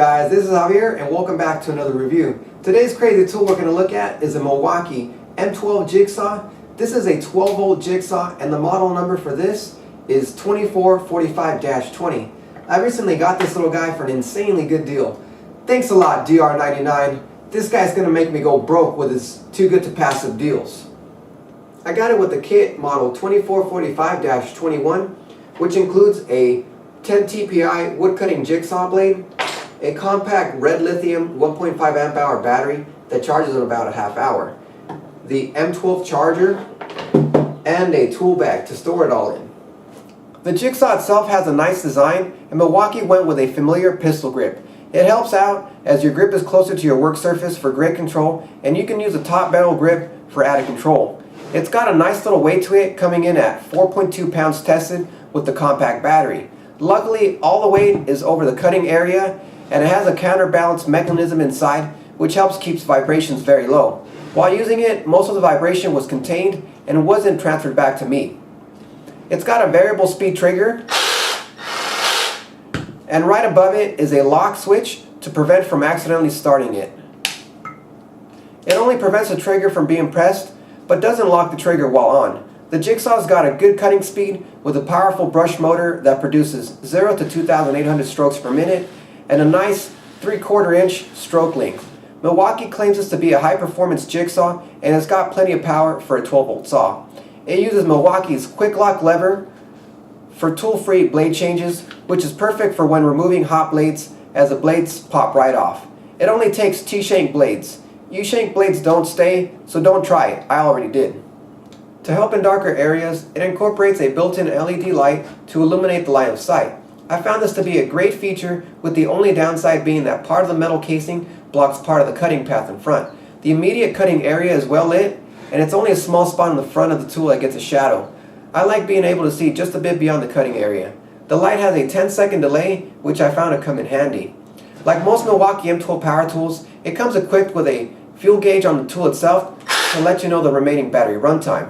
guys, this is Javier and welcome back to another review. Today's crazy tool we're going to look at is a Milwaukee M12 Jigsaw. This is a 12 volt jigsaw and the model number for this is 2445-20. I recently got this little guy for an insanely good deal. Thanks a lot DR99. This guy's going to make me go broke with his too good to pass up deals. I got it with the kit model 2445-21, which includes a 10 TPI wood cutting jigsaw blade, a compact red lithium 1.5 amp hour battery that charges in about a half hour, the M12 charger, and a tool bag to store it all in. The jigsaw itself has a nice design, and Milwaukee went with a familiar pistol grip. It helps out as your grip is closer to your work surface for great control, and you can use a top metal grip for added control. It's got a nice little weight to it, coming in at 4.2 pounds tested with the compact battery. Luckily, all the weight is over the cutting area, and it has a counterbalance mechanism inside which helps keep vibrations very low. While using it, most of the vibration was contained and wasn't transferred back to me. It's got a variable speed trigger, and right above it is a lock switch to prevent from accidentally starting it. It only prevents the trigger from being pressed, but doesn't lock the trigger while on. The jigsaw's got a good cutting speed with a powerful brush motor that produces 0 to 2,800 strokes per minute and a nice 3/4 inch stroke length. Milwaukee claims this to be a high performance jigsaw, and it's got plenty of power for a 12 volt saw. It uses Milwaukee's quick lock lever for tool free blade changes, which is perfect for when removing hot blades as the blades pop right off. It only takes T-shank blades. U-shank blades don't stay, so don't try it. I already did. To help in darker areas, it incorporates a built-in LED light to illuminate the line of sight. I found this to be a great feature, with the only downside being that part of the metal casing blocks part of the cutting path in front. The immediate cutting area is well lit, and it's only a small spot in the front of the tool that gets a shadow. I like being able to see just a bit beyond the cutting area. The light has a 10-second delay, which I found to come in handy. Like most Milwaukee M12 power tools, it comes equipped with a fuel gauge on the tool itself to let you know the remaining battery runtime.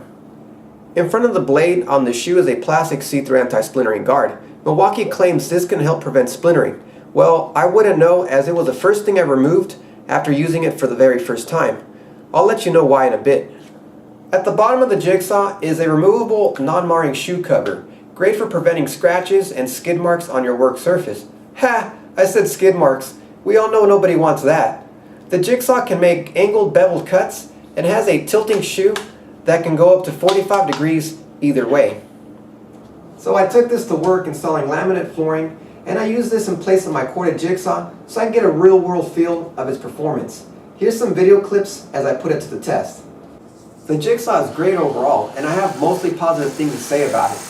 In front of the blade on the shoe is a plastic see-through anti-splintering guard. Milwaukee claims this can help prevent splintering. Well, I wouldn't know, as it was the first thing I removed after using it for the very first time. I'll let you know why in a bit. At the bottom of the jigsaw is a removable non-marring shoe cover, great for preventing scratches and skid marks on your work surface. Ha! I said skid marks. We all know nobody wants that. The jigsaw can make angled beveled cuts and has a tilting shoe that can go up to 45 degrees either way. So I took this to work installing laminate flooring, and I used this in place of my corded jigsaw so I can get a real world feel of its performance. Here's some video clips as I put it to the test. The jigsaw is great overall, and I have mostly positive things to say about it.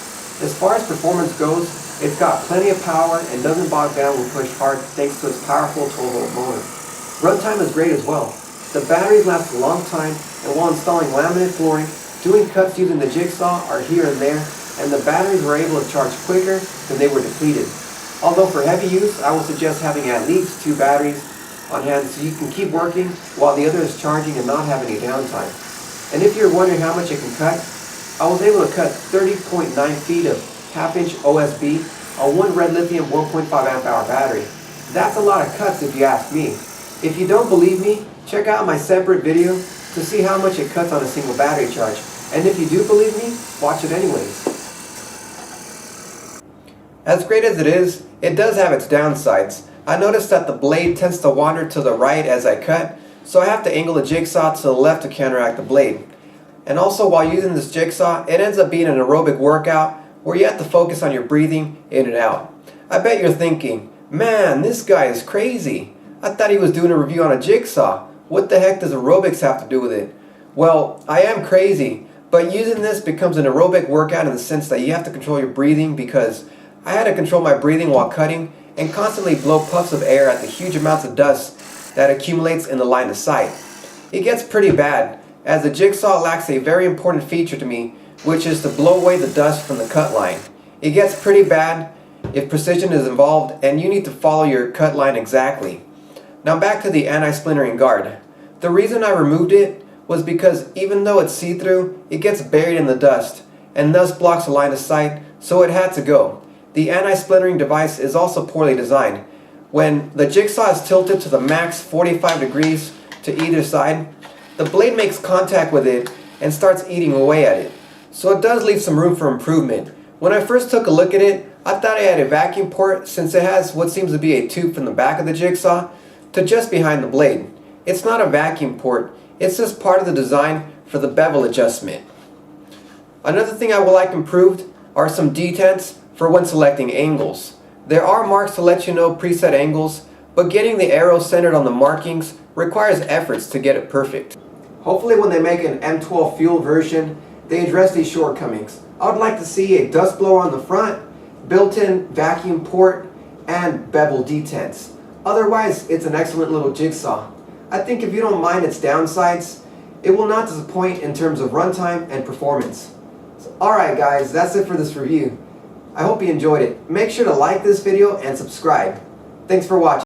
As far as performance goes, it's got plenty of power and doesn't bog down when pushed hard thanks to its powerful 12 volt motor. Runtime is great as well. The batteries last a long time, and while installing laminate flooring, doing cuts using the jigsaw are here and there, and the batteries were able to charge quicker than they were depleted. Although for heavy use, I will suggest having at least 2 batteries on hand so you can keep working while the other is charging and not have any downtime. And if you're wondering how much it can cut, I was able to cut 30.9 feet of half-inch OSB on one red lithium 1.5 amp hour battery. That's a lot of cuts if you ask me. If you don't believe me, check out my separate video to see how much it cuts on a single battery charge. And if you do believe me, watch it anyways. As great as it is, it does have its downsides. I noticed that the blade tends to wander to the right as I cut, so I have to angle the jigsaw to the left to counteract the blade. And also, while using this jigsaw, it ends up being an aerobic workout where you have to focus on your breathing in and out. I bet you're thinking, man, this guy is crazy. I thought he was doing a review on a jigsaw. What the heck does aerobics have to do with it? Well, I am crazy, but using this becomes an aerobic workout in the sense that you have to control your breathing, because I had to control my breathing while cutting and constantly blow puffs of air at the huge amounts of dust that accumulates in the line of sight. It gets pretty bad, as the jigsaw lacks a very important feature to me, which is to blow away the dust from the cut line. It gets pretty bad if precision is involved and you need to follow your cut line exactly. Now back to the anti-splintering guard. The reason I removed it was because even though it's see-through, it gets buried in the dust and thus blocks the line of sight, so it had to go. The anti-splintering device is also poorly designed. When the jigsaw is tilted to the max 45 degrees to either side, the blade makes contact with it and starts eating away at it. So it does leave some room for improvement. When I first took a look at it, I thought it had a vacuum port since it has what seems to be a tube from the back of the jigsaw to just behind the blade. It's not a vacuum port, it's just part of the design for the bevel adjustment. Another thing I would like improved are some detents for when selecting angles. There are marks to let you know preset angles, but getting the arrow centered on the markings requires efforts to get it perfect. Hopefully when they make an M12 fuel version, they address these shortcomings. I would like to see a dust blower on the front, built-in vacuum port, and bevel detents. Otherwise, it's an excellent little jigsaw. I think if you don't mind its downsides, it will not disappoint in terms of runtime and performance. So, alright guys, that's it for this review. I hope you enjoyed it. Make sure to like this video and subscribe. Thanks for watching.